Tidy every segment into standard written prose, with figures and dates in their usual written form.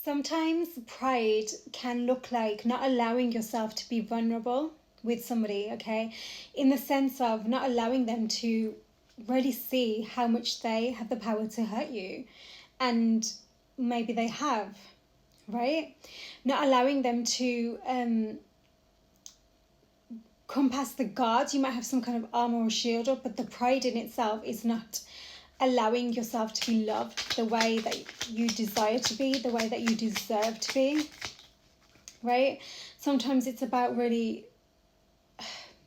Sometimes pride can look like not allowing yourself to be vulnerable with somebody, okay? In the sense of not allowing them to really see how much they have the power to hurt you. And maybe they have, right? Not allowing them to come past the guards. You might have some kind of armor or shield up, but the pride in itself is not allowing yourself to be loved the way that you desire to be, the way that you deserve to be, right? Sometimes it's about really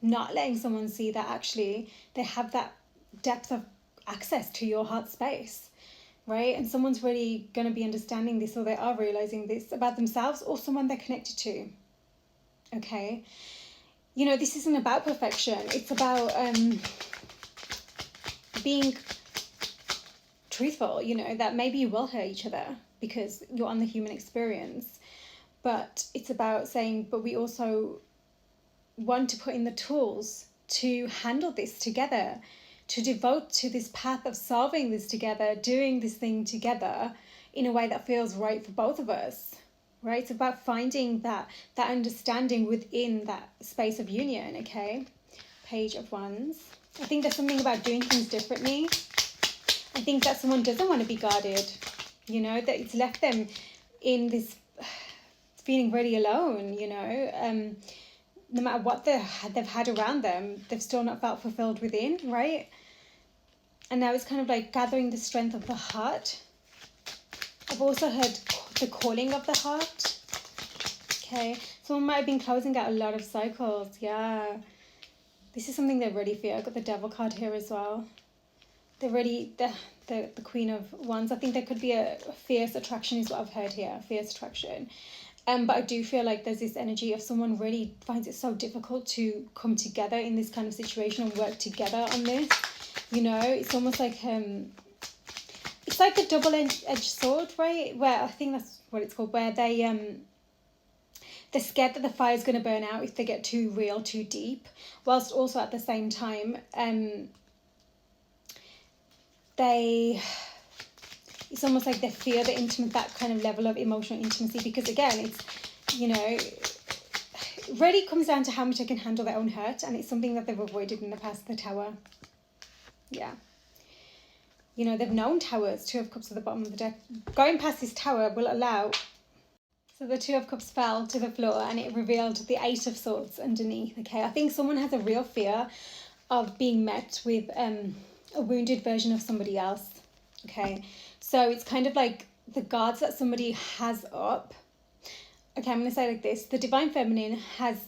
not letting someone see that actually they have that depth of access to your heart space, right? And someone's really going to be understanding this, or they are realizing this about themselves or someone they're connected to, okay? You know, this isn't about perfection. It's about being truthful, you know, that maybe you will hurt each other because you're on the human experience. But it's about saying, but we also want to put in the tools to handle this together, to devote to this path of solving this together, doing this thing together in a way that feels right for both of us, right? It's about finding that understanding within that space of union, okay? Page of Wands. I think there's something about doing things differently. I think that someone doesn't want to be guarded, you know, that it's left them in this feeling really alone, you know. No matter what they've had around them, they've still not felt fulfilled within, right? And now it's kind of like gathering the strength of the heart. I've also heard the calling of the heart. Okay, someone might have been closing out a lot of cycles. Yeah, this is something they really feel. I've got the Devil card here as well. They're really the Queen of Wands. I think there could be a fierce attraction is what I've heard here. Fierce attraction. But I do feel like there's this energy of someone really finds it so difficult to come together in this kind of situation and work together on this. You know, it's almost like it's like a double-edged sword, right? Where I think that's what it's called, where they're scared that the fire is going to burn out if they get too real, too deep, whilst also at the same time it's almost like they fear that kind of level of emotional intimacy, because again, it's, you know, it really comes down to how much they can handle their own hurt, and it's something that they've avoided in the past. The Tower. Yeah. You know, they've known towers. Two of Cups at the bottom of the deck. Going past this tower will allow... So the Two of Cups fell to the floor and it revealed the Eight of Swords underneath. Okay, I think someone has a real fear of being met with a wounded version of somebody else. Okay, so it's kind of like the guards that somebody has up. Okay, I'm going to say it like this. The Divine Feminine has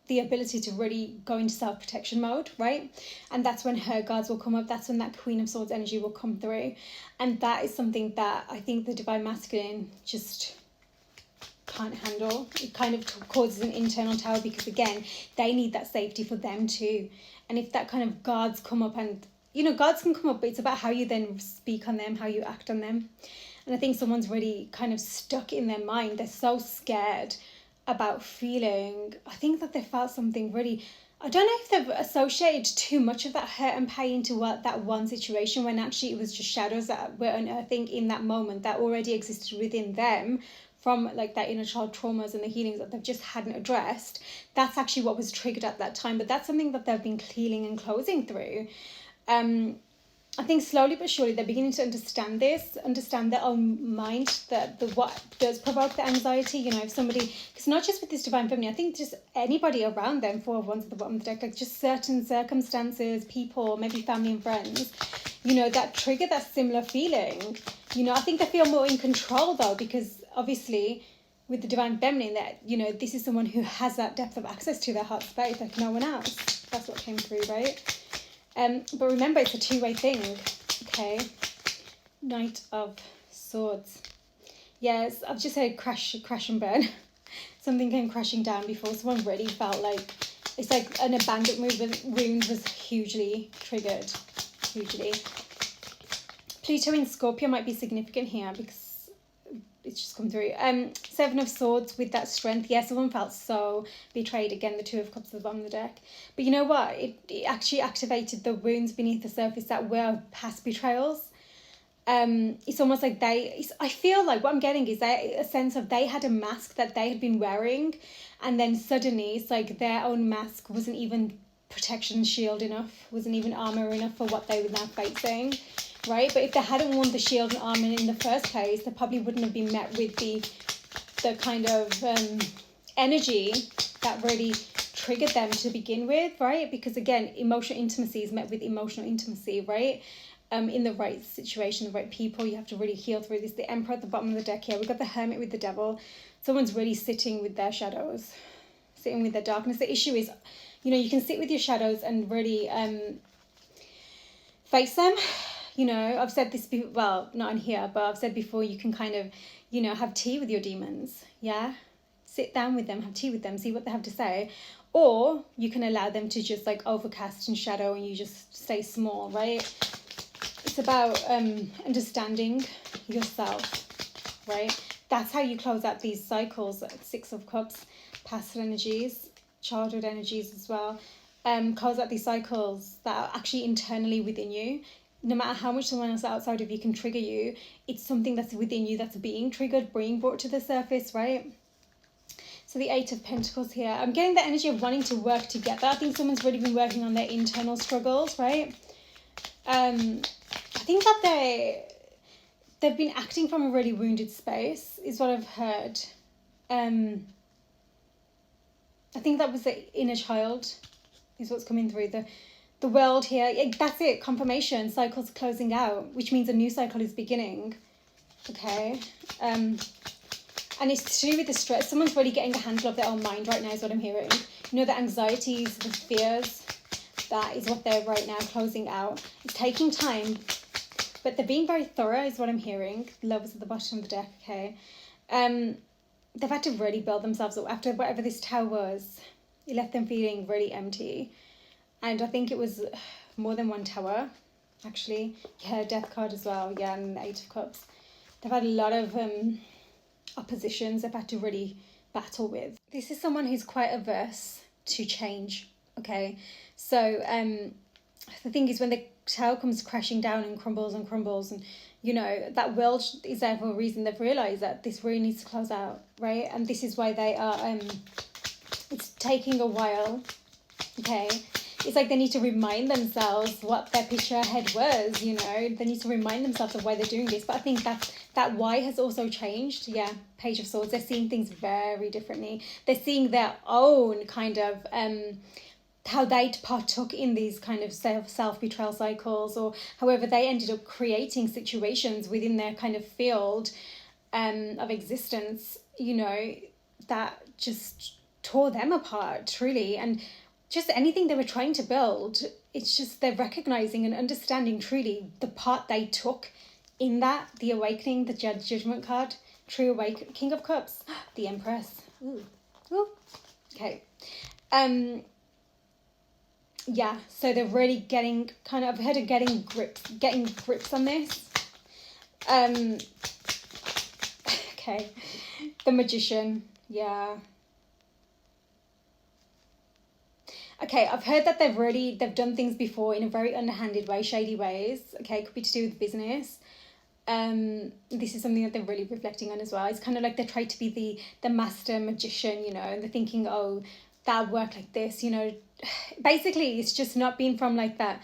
the ability to really go into self-protection mode, right? And that's when her guards will come up. That's when that Queen of Swords energy will come through. And that is something that I think the Divine Masculine just can't handle. It kind of causes an internal tower, because again, they need that safety for them too. And if that kind of guards come up, and you know, guards can come up, but it's about how you then speak on them, how you act on them. And I think someone's really kind of stuck in their mind. They're so scared about feeling, I think that they felt something really, I don't know if they've associated too much of that hurt and pain to that one situation, when actually it was just shadows that were unearthing in that moment that already existed within them from like that inner child traumas and the healings that they've just hadn't addressed. That's actually what was triggered at that time, but that's something that they've been healing and closing through. I think slowly but surely they're beginning to understand their own mind, that the what does provoke the anxiety. You know, if somebody, because not just with this Divine Feminine, I think just anybody around them, Four of Wands at the bottom of the deck, like just certain circumstances, people, maybe family and friends, you know, that trigger that similar feeling. You know, I think they feel more in control though, because obviously with the Divine Feminine, that, you know, this is someone who has that depth of access to their heart space like no one else. That's what came through, right? But remember, it's a two-way thing, okay? Knight of Swords. Yes, I've just heard crash and burn. Something came crashing down before. Someone really felt like, it's like an abandonment wound was hugely triggered. Hugely. Pluto in Scorpio might be significant here, because it's just come through. Seven of Swords with that strength. Yeah, someone felt so betrayed. Again, the Two of Cups at the bottom of the deck. But you know what? It actually activated the wounds beneath the surface that were past betrayals. It's almost like I feel like what I'm getting is a sense of they had a mask that they had been wearing, and then suddenly it's like their own mask wasn't even protection shield enough, wasn't even armor enough for what they were now facing, right? But if they hadn't worn the shield and armor in the first place, they probably wouldn't have been met with the kind of energy that really triggered them to begin with, right? Because again, emotional intimacy is met with emotional intimacy, right? In the right situation, the right people, you have to really heal through this. The Emperor at the bottom of the deck here, we've got the Hermit with the Devil. Someone's really sitting with their shadows, sitting with their darkness. The issue is, you can sit with your shadows and really face them. I've said this before, well, not in here, but I've said before, you can kind of, have tea with your demons, yeah? Sit down with them, have tea with them, see what they have to say. Or you can allow them to just like overcast and shadow and you just stay small, right? It's about understanding yourself, right? That's how you close out these cycles. 6 of Cups, past energies, childhood energies as well. Close out these cycles that are actually internally within you. No matter how much someone else outside of you can trigger you, it's something that's within you that's being triggered, being brought to the surface, right? So the 8 of Pentacles here. I'm getting the energy of wanting to work together. I think someone's really been working on their internal struggles, right? I think that they've been acting from a really wounded space, is what I've heard. I think that was the inner child, is what's coming through. The world here, that's it, confirmation, cycles closing out, which means a new cycle is beginning. Okay. And it's to do with the stress. Someone's really getting a handle of their own mind right now, is what I'm hearing. The anxieties, the fears, that is what they're right now closing out. It's taking time, but they're being very thorough, is what I'm hearing. Lovers at the bottom of the deck, okay. They've had to really build themselves up after whatever this tower was. It left them feeling really empty. And I think it was more than one tower, actually. Yeah, Death card as well. Yeah, and the 8 of Cups. They've had a lot of oppositions they've had to really battle with. This is someone who's quite averse to change, okay? So the thing is, when the tower comes crashing down and crumbles and that world is there for a reason. They've realized that this really needs to close out, right? And this is why they are it's taking a while, okay? It's like they need to remind themselves what their picture ahead was, they need to remind themselves of why they're doing this. But I think that why has also changed. Yeah, Page of Swords. They're seeing things very differently. They're seeing their own kind of how they partook in these kind of self-betrayal cycles, or however they ended up creating situations within their kind of field of existence, that just tore them apart, truly. And just anything they were trying to build, it's just they're recognizing and understanding truly the part they took in that. The awakening, the judgment card, true awakening, King of Cups, the Empress. Ooh. Okay. Yeah, so they're really getting kind of, I've heard of getting grips on this. Okay, the Magician. Yeah. Okay, I've heard that they've done things before in a very underhanded way, shady ways. Okay, it could be to do with business. This is something that they're really reflecting on as well. It's kind of like they try to be the master magician, and they're thinking, oh, that'll work like this, Basically, it's just not been from like that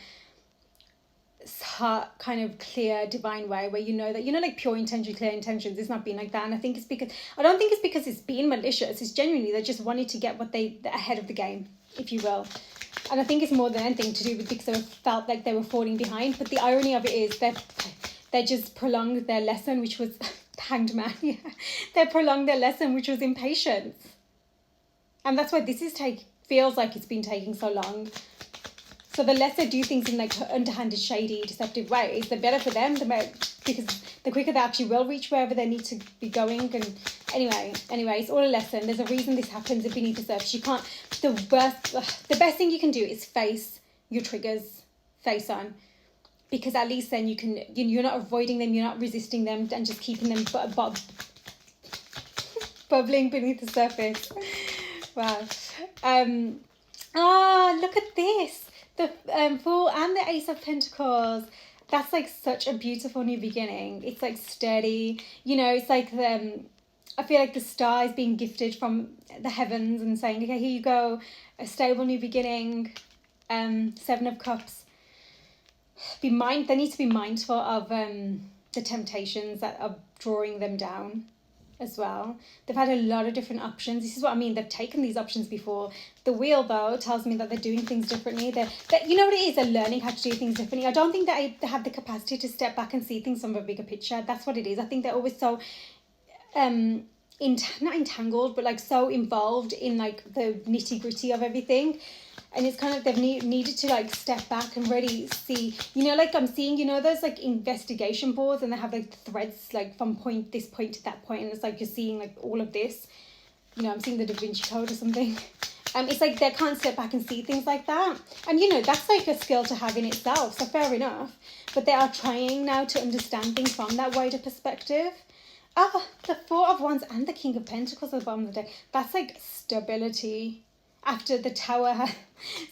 heart kind of clear divine way where that like pure intention, clear intentions. It's not been like that. And I don't think it's because it's been malicious. It's genuinely they just wanted to get what they're ahead of the game, if you will. And I think it's more than anything to do with because they felt like they were falling behind. But the irony of it is that they just prolonged their lesson, which was hanged man. Yeah, they prolonged their lesson, which was impatience. And that's why this feels like it's been taking so long. So the less they do things in like underhanded, shady, deceptive ways, the better for them. Because the quicker they actually will reach wherever they need to be going. And anyway, it's all a lesson. There's a reason this happens beneath the surface. You can't. The best thing you can do is face your triggers, face on, because at least then you're not avoiding them, you're not resisting them, and just keeping them bubbling beneath the surface. Wow. Look at this. The Fool and the Ace of Pentacles. That's like such a beautiful new beginning. It's like steady, you know, it's like I feel like the star is being gifted from the heavens and saying, okay, here you go, a stable new beginning. Seven of Cups. They need to be mindful of the temptations that are drawing them down as well. They've had a lot of different options. This is what I mean. They've taken these options before. The wheel, though, tells me that they're doing things differently. They're you know what it is? They're learning how to do things differently. I don't think that they have the capacity to step back and see things from a bigger picture. That's what it is. I think they're always so not entangled, but like so involved in like the nitty gritty of everything. And it's kind of they've needed to like step back and really see, you know, like I'm seeing, you know, those like investigation boards and they have like threads like from this point to that point, and it's like you're seeing like all of this, you know, I'm seeing the Da Vinci Code or something. It's like they can't step back and see things like that, and you know that's like a skill to have in itself, so fair enough, but they are trying now to understand things from that wider perspective. The Four of Wands and the King of Pentacles at the bottom of the deck, that's like stability after the Tower.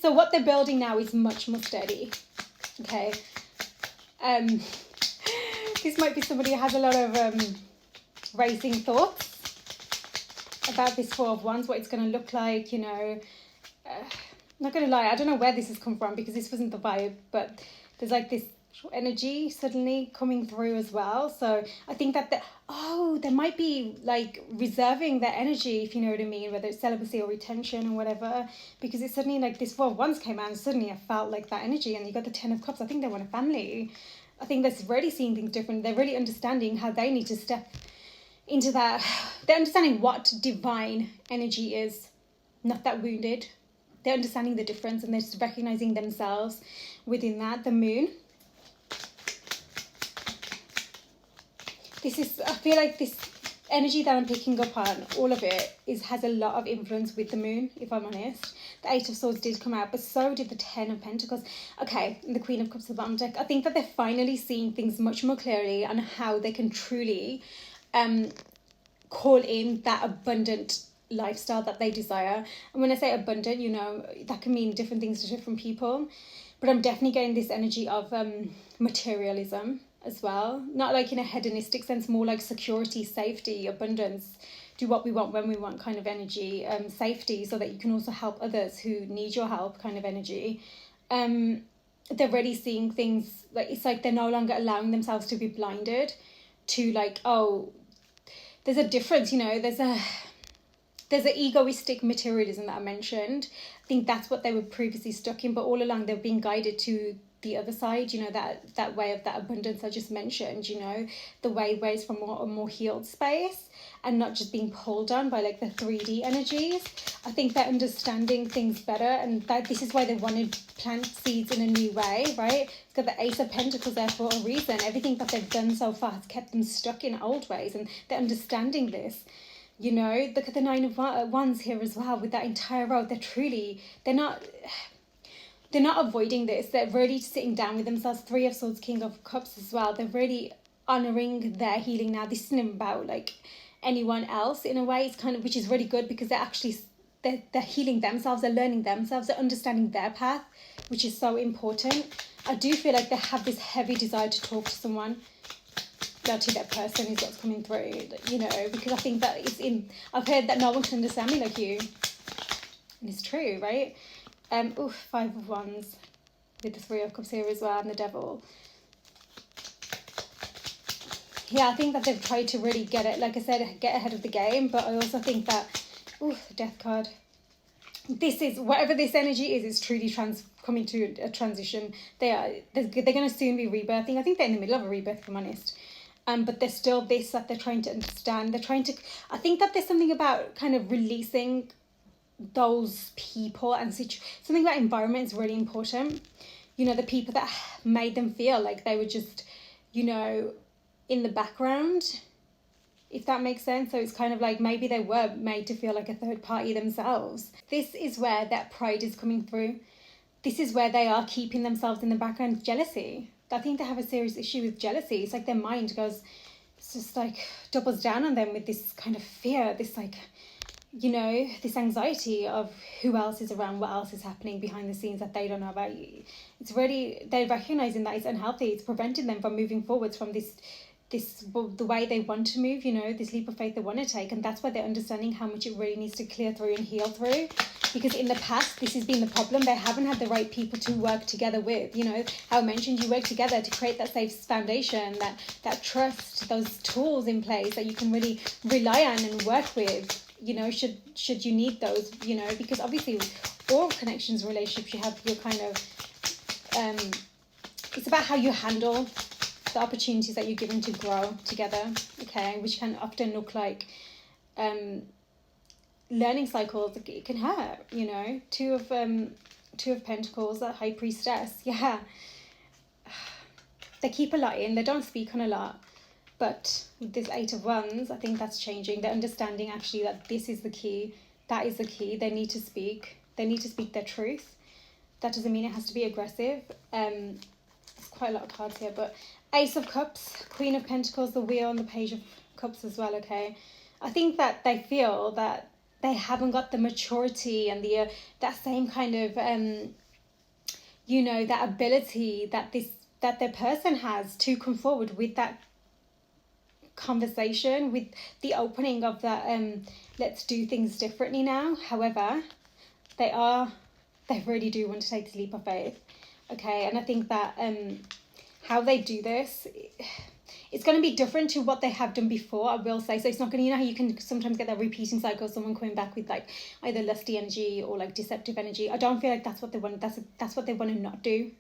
So what they're building now is much more steady. Okay. This might be somebody who has a lot of racing thoughts about this Four of Wands, what it's going to look like, you know. Not going to lie, I don't know where this has come from because this wasn't the vibe, but there's like this energy suddenly coming through as well. So I think that they might be like reserving their energy, if you know what I mean, whether it's celibacy or retention or whatever, because it's suddenly like this Four of Wands came out and suddenly I felt like that energy, and you got the Ten of Cups. I think they want a family. I think they're really seeing things different. They're really understanding how they need to step into that. They're understanding what divine energy is, not that wounded. They're understanding the difference and they're just recognizing themselves within that. The Moon. I feel like this energy that I'm picking up on, all of it, has a lot of influence with the Moon, if I'm honest. The Eight of Swords did come out, but so did the Ten of Pentacles. Okay, and the Queen of Cups at the bottom deck. I think that they're finally seeing things much more clearly on how they can truly call in that abundant lifestyle that they desire. And when I say abundant, you know, that can mean different things to different people. But I'm definitely getting this energy of materialism as well, not like in a hedonistic sense, more like security, safety, abundance, do what we want when we want kind of energy, safety, so that you can also help others who need your help kind of energy. They're really seeing things like, it's like they're no longer allowing themselves to be blinded to like, oh, there's a difference, you know, there's an egoistic materialism that I mentioned. I think that's what they were previously stuck in, but all along they've been guided to the other side, you know, that way of that abundance I just mentioned, you know, the way where it's from a more healed space and not just being pulled on by like the 3D energies. I think they're understanding things better, and that this is why they wanted to plant seeds in a new way, right? It's got the Ace of Pentacles there for a reason. Everything that they've done so far has kept them stuck in old ways, and they're understanding this. You know, look at the Nine of Wands here as well with that entire road. They're not avoiding this. They're really sitting down with themselves. Three of Swords, King of Cups as well. They're really honouring their healing now. This isn't about like anyone else in a way. It's kind of, which is really good because they're healing themselves. They're learning themselves. They're understanding their path, which is so important. I do feel like they have this heavy desire to talk to someone. To that person is what's coming through, you know, because I think that I've heard that no one can understand me like you. And it's true, right? Five of Wands with the Three of Cups here as well, and the Devil. Yeah, I think that they've tried to really get ahead of the game, but I also think that, the Death card. This is, whatever this energy is truly coming to a transition. They're going to soon be rebirthing. I think they're in the middle of a rebirth, if I'm honest. But there's still this that they're trying to understand. I think that there's something about kind of releasing those people and something about environment is really important. You know, the people that made them feel like they were just, you know, in the background, if that makes sense. So it's kind of like maybe they were made to feel like a third party themselves. This is where that pride is coming through. This is where they are keeping themselves in the background. Jealousy. I think they have a serious issue with jealousy. It's like their mind it's just like doubles down on them with this kind of fear, this like, you know, this anxiety of who else is around, what else is happening behind the scenes that they don't know about you. It's really, they're recognizing that it's unhealthy. It's preventing them from moving forwards from this the way they want to move, you know, this leap of faith they want to take. And that's why they're understanding how much it really needs to clear through and heal through. Because in the past, this has been the problem. They haven't had the right people to work together with. You know, how I mentioned, you work together to create that safe foundation, that trust, those tools in place that you can really rely on and work with, you know, should you need those, you know, because obviously all connections, relationships, you have your kind of, it's about how you handle the opportunities that you're given to grow together, okay, which can often look like learning cycles. It can hurt, you know. Two of Pentacles, that High Priestess, yeah, they keep a lot in, they don't speak on a lot, but with this Eight of Wands, I think that's changing. They're understanding actually that this is the key, that is the key. They need to speak their truth. That doesn't mean it has to be aggressive. There's quite a lot of cards here, but Ace of Cups, Queen of Pentacles, the Wheel, and the Page of Cups as well, okay? I think that they feel that they haven't got the maturity and the that same kind of, you know, that ability that their person has to come forward with that conversation, with the opening of that, let's do things differently now. However, they really do want to take this leap of faith, okay? And I think that how they do this, it's going to be different to what they have done before, I will say. So it's not going to, you know how you can sometimes get that repeating cycle, someone coming back with like either lusty energy or like deceptive energy. I don't feel like that's what they want. That's what they want to not do,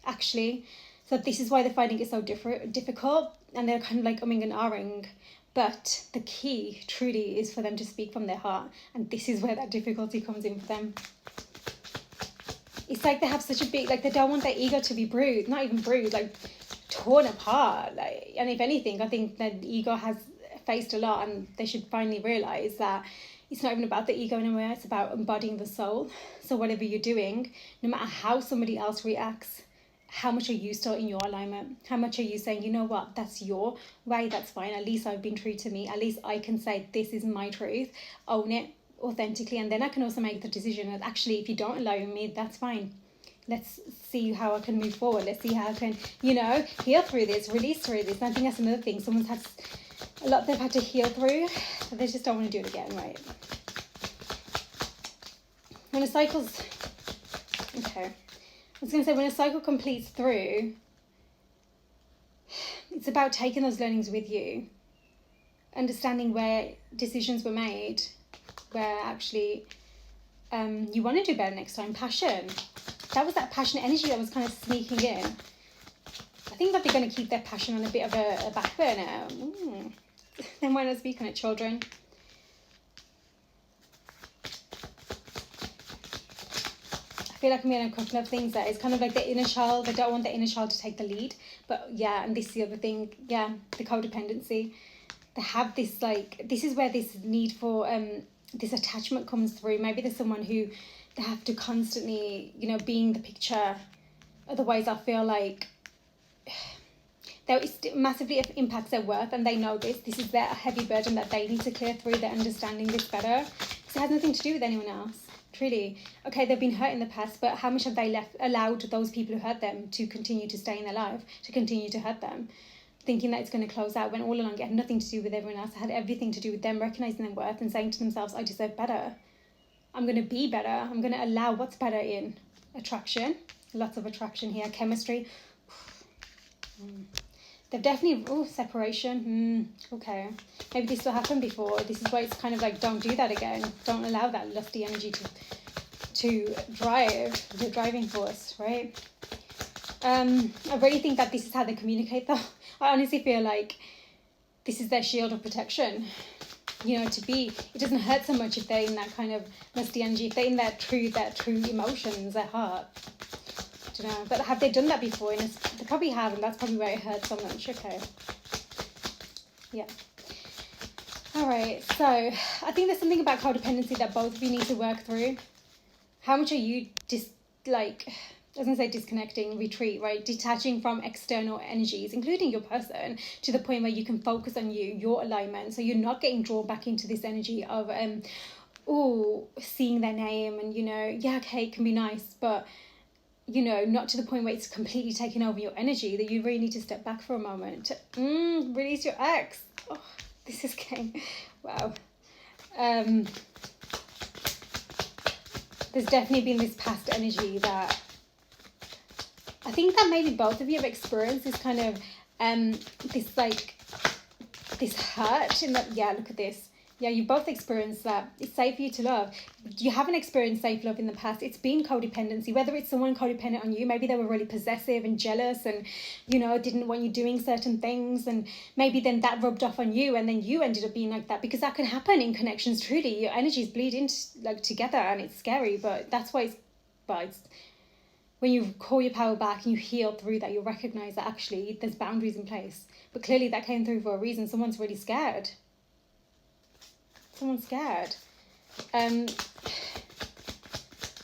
actually. So this is why they're finding it so difficult, and they're kind of like umming and ahhing. But the key truly is for them to speak from their heart, and this is where that difficulty comes in for them. It's like they have such a big, like, they don't want their ego to be bruised, not even bruised, like torn apart. Like, and if anything, I think that ego has faced a lot, and they should finally realize that it's not even about the ego anymore. It's about embodying the soul. So whatever you're doing, no matter how somebody else reacts, how much are you still in your alignment? How much are you saying, you know what, that's your way, that's fine. At least I've been true to me. At least I can say this is my truth. Own it authentically, and then I can also make the decision that actually, if you don't allow me, that's fine. Let's see how I can move forward. Let's see how I can, you know, heal through this, release through this. And I think that's another thing. Someone's had a lot they've had to heal through, but they just don't want to do it again, right? When a cycle's, okay, I was going to say, when a cycle completes through, it's about taking those learnings with you, understanding where decisions were made, where actually you want to do better next time. Passion. That was that passionate energy that was kind of sneaking in. I think that they're going to keep their passion on a bit of a back burner. Then why not speak on it, children? I feel like I'm getting a couple of things there. It's kind of like the inner child. They don't want the inner child to take the lead. But yeah, and this is the other thing. Yeah, the codependency. They have this, like, this is where this need for this attachment comes through. Maybe there's someone who they have to constantly, you know, be in the picture. Otherwise, I feel like it massively impacts their worth, and they know this. This is their heavy burden that they need to clear through. They're understanding this better. Because it has nothing to do with anyone else, truly. Okay, they've been hurt in the past, but how much have they allowed those people who hurt them to continue to stay in their life, to continue to hurt them? Thinking that it's going to close out, when all along it had nothing to do with everyone else. It had everything to do with them recognizing their worth and saying to themselves, I deserve better. I'm going to be better. I'm going to allow what's better in. Attraction. Lots of attraction here. Chemistry. They've definitely... separation. Okay. Maybe this will happen before. This is why it's kind of like, don't do that again. Don't allow that lusty energy to drive the driving force, right? I really think that this is how they communicate, though. I honestly feel like this is their shield of protection. You know, it doesn't hurt so much if they're in that kind of lusty energy, if they're in their true emotions, their heart. I don't know. But have they done that before? And they probably have, and that's probably why it hurts so much. Okay. Yeah. All right. So I think there's something about codependency that both of you need to work through. How much are you I was going to say disconnecting, retreat, right? Detaching from external energies, including your person, to the point where you can focus on your alignment. So you're not getting drawn back into this energy of seeing their name and, yeah, okay, it can be nice, but, not to the point where it's completely taking over your energy, that you really need to step back for a moment. Release your ex. Oh, this is getting, wow. There's definitely been this past energy that I think that maybe both of you have experienced this kind of, this like, this hurt in that, yeah, look at this. Yeah, you both experienced that. It's safe for you to love. You haven't experienced safe love in the past. It's been codependency, whether it's someone codependent on you. Maybe they were really possessive and jealous and, didn't want you doing certain things. And maybe then that rubbed off on you and then you ended up being like that, because that can happen in connections, truly. Your energies bleed into together and it's scary, but that's why it's when you call your power back and you heal through that, you'll recognize that actually there's boundaries in place. But clearly that came through for a reason. Someone's really scared. Someone's scared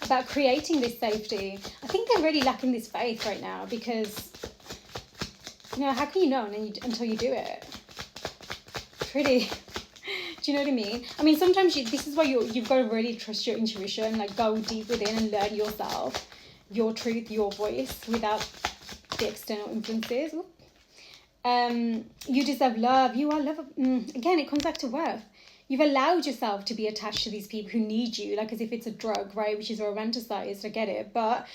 about creating this safety. I think they're really lacking this faith right now, because how can you know until you do it? Pretty. Do you know what I mean? I mean, sometimes this is why you've got to really trust your intuition, like go deep within and learn yourself, your truth, your voice, without the external influences. You deserve love. You are love. Again, it comes back to worth. You've allowed yourself to be attached to these people who need you, like as if it's a drug, right? Which is romanticized, I get it. But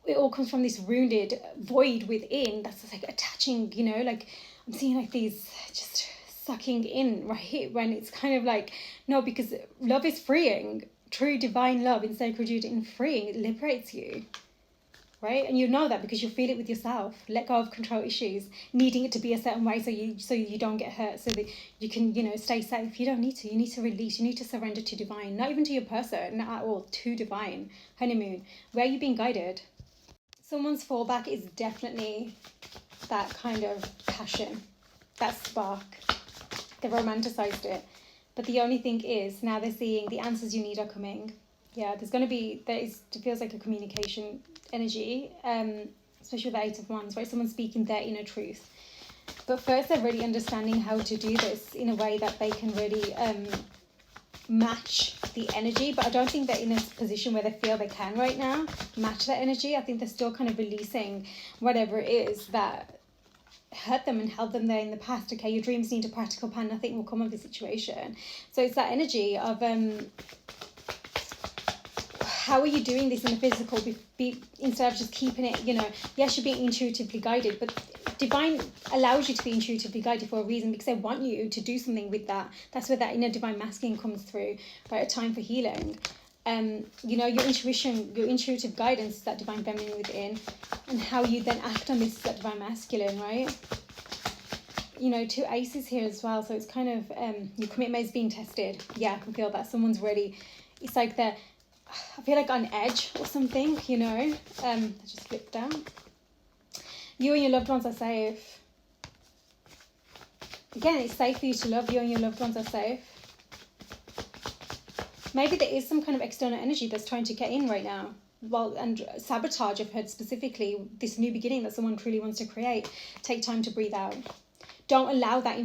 it all comes from this wounded void within that's just like attaching, like I'm seeing like these just sucking in, right? When it's kind of like, no, because love is freeing. True divine love in sacred duty and freeing, it liberates you. Right? And you know that because you feel it with yourself. Let go of control issues, needing it to be a certain way so you don't get hurt, so that you can, stay safe. You don't need to. You need to release. You need to surrender to divine. Not even to your person, not at all. To divine. Honeymoon. Where are you being guided? Someone's fallback is definitely that kind of passion, that spark. They romanticized it. But the only thing is, now they're seeing the answers you need are coming. Yeah, it feels like a communication energy, especially with the Eight of Wands, right? Someone's speaking their inner truth. But first, they're really understanding how to do this in a way that they can really match the energy. But I don't think they're in a position where they feel they can right now match that energy. I think they're still kind of releasing whatever it is that hurt them and held them there in the past. Okay, your dreams need a practical plan. Nothing will come of the situation. So it's that energy of how are you doing this in the physical, instead of just keeping it, yes, you're being intuitively guided, but divine allows you to be intuitively guided for a reason, because they want you to do something with that. That's where that inner divine masculine comes through, right? A time for healing. Your intuition, your intuitive guidance is that divine feminine within, and how you then act on this is that divine masculine, right? Two aces here as well, so it's kind of your commitment is being tested. Yeah, I can feel that someone's ready. It's like I feel like on edge or something, I just flipped down. You and your loved ones are safe. Again, it's safe for you to love. You and your loved ones are safe. Maybe there is some kind of external energy that's trying to get in right now. Well, and sabotage, I've heard specifically, this new beginning that someone truly wants to create. Take time to breathe out. Don't allow that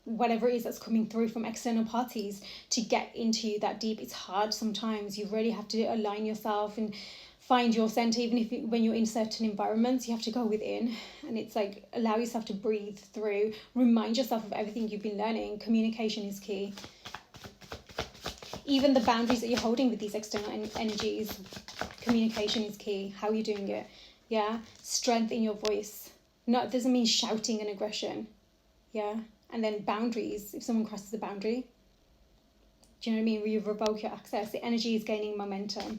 whatever it is that's coming through from external parties to get into you that deep. It's hard sometimes. You really have to align yourself and find your center. Even when you're in certain environments, you have to go within, and it's like allow yourself to breathe through. Remind yourself of everything you've been learning. Communication is key. Even the boundaries that you're holding with these external energies, communication is key. How are you doing it? Yeah, strength in your voice. No, it doesn't mean shouting and aggression. Yeah. And then boundaries, if someone crosses the boundary, do you know what I mean? You revoke your access. The energy is gaining momentum.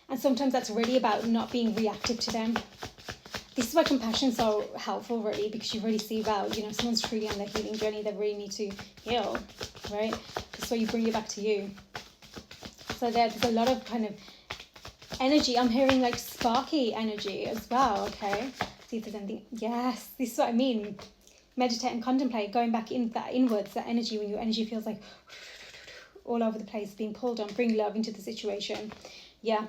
And sometimes that's really about not being reactive to them. This is why compassion is so helpful, really, because you really see, well, someone's truly on their healing journey. They really need to heal, right? This is why you bring it back to you. So there's a lot of kind of energy. I'm hearing like sparky energy as well, okay? See if there's anything. Yes, this is what I mean. Meditate and contemplate, going back in that inwards, that energy, when your energy feels like all over the place, being pulled on. Bring love into the situation. Yeah,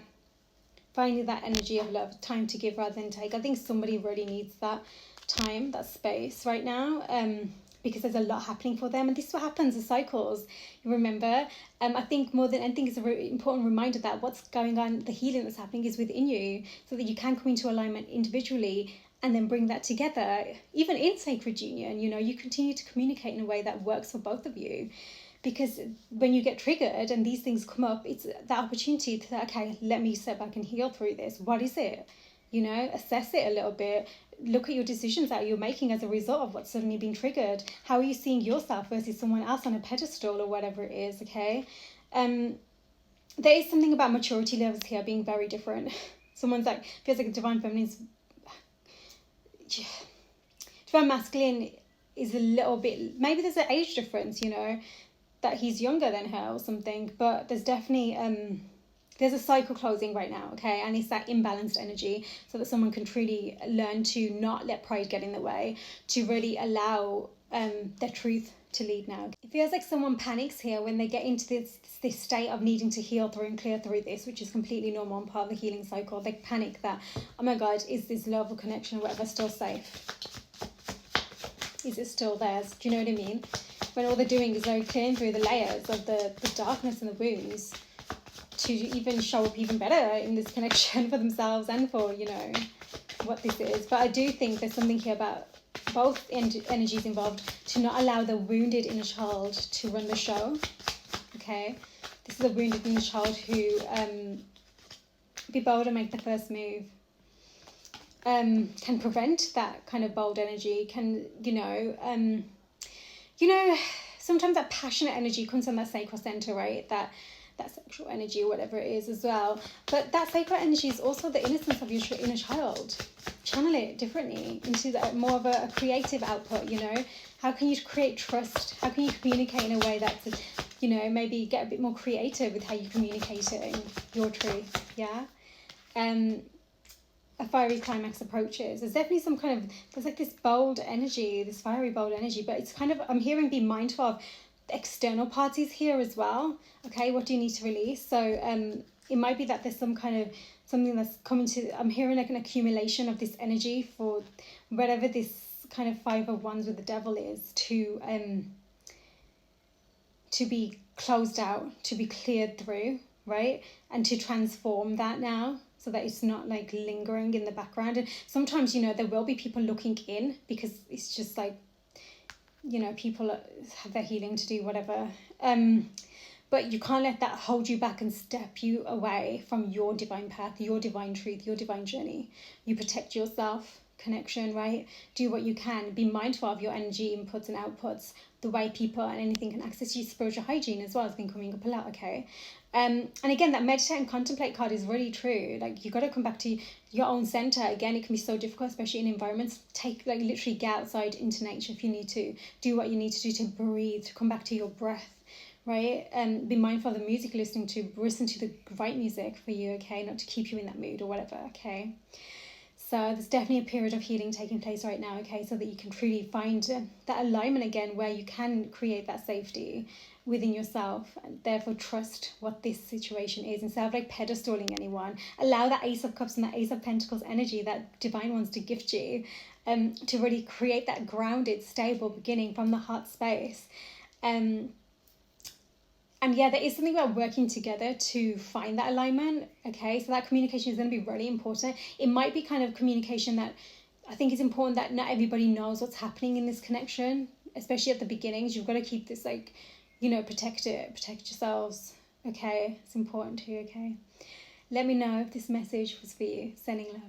finding that energy of love, time to give rather than take. I think somebody really needs that time, that space right now, because there's a lot happening for them. And this is what happens, the cycles. You remember, I think more than anything, it's a very important reminder that what's going on, the healing that's happening is within you, so that you can come into alignment individually and then bring that together. Even in sacred union, you know, you continue to communicate in a way that works for both of you. Because when you get triggered and these things come up, it's that opportunity to, okay, let me step back and heal through this. What is it? You know, assess it a little bit. Look at your decisions that you're making as a result of what's suddenly been triggered. How are you seeing yourself versus someone else on a pedestal or whatever it is, okay? There is something about maturity levels here being very different. Someone's like, feels like a divine feminine. Divine masculine is a little bit, maybe there's an age difference, you know, that he's younger than her or something, but there's definitely there's a cycle closing right now, okay? And it's that imbalanced energy, so that someone can truly learn to not let pride get in the way, to really allow their truth to lead now. It feels like someone panics here when they get into this state of needing to heal through and clear through this, which is completely normal and part of the healing cycle. They panic that, oh my God, is this love or connection or whatever still safe? Is it still theirs? Do you know what I mean? When all they're doing is like clearing through the layers of the darkness and the wounds to even show up even better in this connection for themselves and for, you know, what this is. But I do think there's something here about both energies involved, to not allow the wounded inner child to run the show, okay? This is a wounded inner child who be bold and make the first move. Can prevent that kind of bold energy, can, you know, sometimes that passionate energy comes from that sacral center, right? That sexual energy or whatever it is as well. But that sacral energy is also the innocence of your inner child. Channel it differently into that more of a creative output, you know? How can you create trust? How can you communicate in a way that's, you know, maybe get a bit more creative with how you communicate it in your truth, yeah? A fiery climax approaches. There's definitely some kind of, there's like this bold energy, this fiery bold energy, but it's kind of, I'm hearing be mindful of the external parties here as well. Okay, what do you need to release? So it might be that there's some kind of, something that's coming to, I'm hearing like an accumulation of this energy for whatever this kind of 5 of Wands with the devil is, to be closed out, to be cleared through, right? And to transform that now, so that it's not like lingering in the background. And sometimes, you know, there will be people looking in, because it's just like, you know, people have their healing to do, whatever. But you can't let that hold you back and step you away from your divine path, your divine truth, your divine journey. You protect yourself, connection, right? Do what you can. Be mindful of your energy inputs and outputs, the way people and anything can access you. Spiritual hygiene as well has been coming up a lot, okay? And again, that meditate and contemplate card is really true. Like, you got to come back to your own center. Again, it can be so difficult, especially in environments. Literally get outside into nature if you need to. Do what you need to do to breathe, to come back to your breath, right? And be mindful of the music you're listening to. Listen to the right music for you, okay? Not to keep you in that mood or whatever, okay? So there's definitely a period of healing taking place right now, okay? So that you can truly find that alignment again, where you can create that safety within yourself, and therefore trust what this situation is instead of like pedestaling anyone. Allow that Ace of Cups and that Ace of Pentacles energy that divine wants to gift you, to really create that grounded, stable beginning from the heart space. And yeah, there is something about working together to find that alignment, okay? So that communication is going to be really important. It might be kind of communication that I think is important, that not everybody knows what's happening in this connection, especially at the beginnings. You've got to keep this, like, you know, protect yourselves, okay? It's important too, okay? Let me know if this message was for you. Sending love.